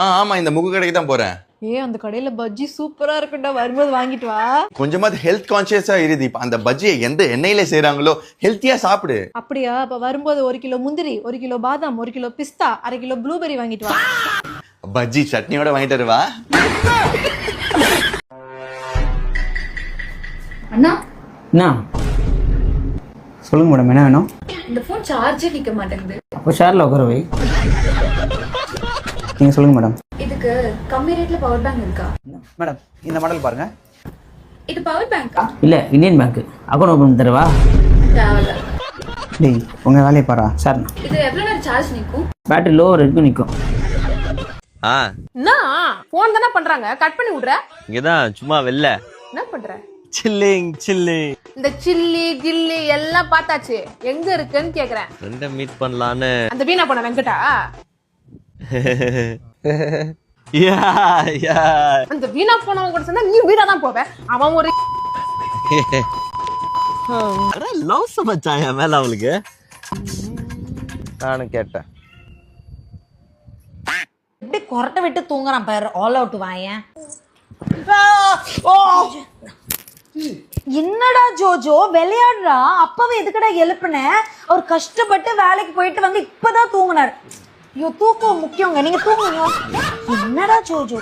ஆமா இந்த முகு கடைக்கு தான் போறேன். அந்த கடையில பஜ்ஜி சூப்பரா இருக்குடா, வரும்போது வாங்கிட்டு வா. கொஞ்சமாவது ஹெல்த் கான்சியஸா இருது. இப்ப அந்த பஜ்ஜியை எந்த எண்ணெயில செய்யறாங்களோ ஹெல்த்தியா சாப்பிடு. அப்படியா? அப்ப வரும்போது 1 கிலோ முந்திரி, 1 கிலோ பாதாம், 1 கிலோ பிஸ்தா, 1/2 கிலோ ப்ளூபெரி வாங்கிட்டு வா. பஜ்ஜி சட்னியோட வாங்கிட்டு வருவா. அண்ணா என்ன சொல்லுங்க மேடம், என்ன வேணும்? இந்த ஃபோன் சார்ஜே நிக்க மாட்டேங்குது. அப்போ ஷேரில் உட்கார வை. நீங்கள் சொல்லுங்கள் மேடம். இதுக்கு கம்மி ரேட்ல பவர் பேங்க் இருக்கா? மேடம் இந்த மாடல் பாருங்க. இது பவர் பேங்கா? இல்லை, இந்தியன் பேங்க். அக்கௌண்ட் ஓப்பன் பண்ணி தரவா? தேவையில்ல. டேய் உங்கள் வேலையை பாரா சார். இது எவ்வளவு நேரம் சார்ஜ் நிக்கும்? பேட்டரி லோ வரைக்கும் நிற்கும். என்ன போன் தானே பண்றாங்க, கட் பண்ணி விடுற. இங்கதான் சும்மா வெளில என்ன பண்ற? சில்லிங் இந்த சில்லி கில்லி எல்லாம் பார்த்தாச்சு, எங்க இருக்குன்னு கேக்குறேன். ஃப்ரெண்ட மீட் பண்ணலான்னு. அந்த வீணா போன வெங்கடா. அந்த வீணா போனவங்க கூட சொன்னா நீ வீணா தான் போவ. அவன் ஒரு லவ் சமைச்சான் என் மேல அவளுக்கு. நானும் கேட்டேன். எப்படி கொரட்டை விட்டு தூங்குறான் பாரு. ஆல் அவுட் வாயேன். என்னடா ஜோஜோ விளையாடுறா? அப்பவே எதுக்கடா எழுப்புன? அவர் கஷ்டப்பட்டு வேலைக்கு போயிட்டு வந்து இப்பதான் தூங்குனார். ஐயோ தூக்கம் முக்கியங்க, நீங்க தூங்குங்க. என்னடா ஜோஜோ?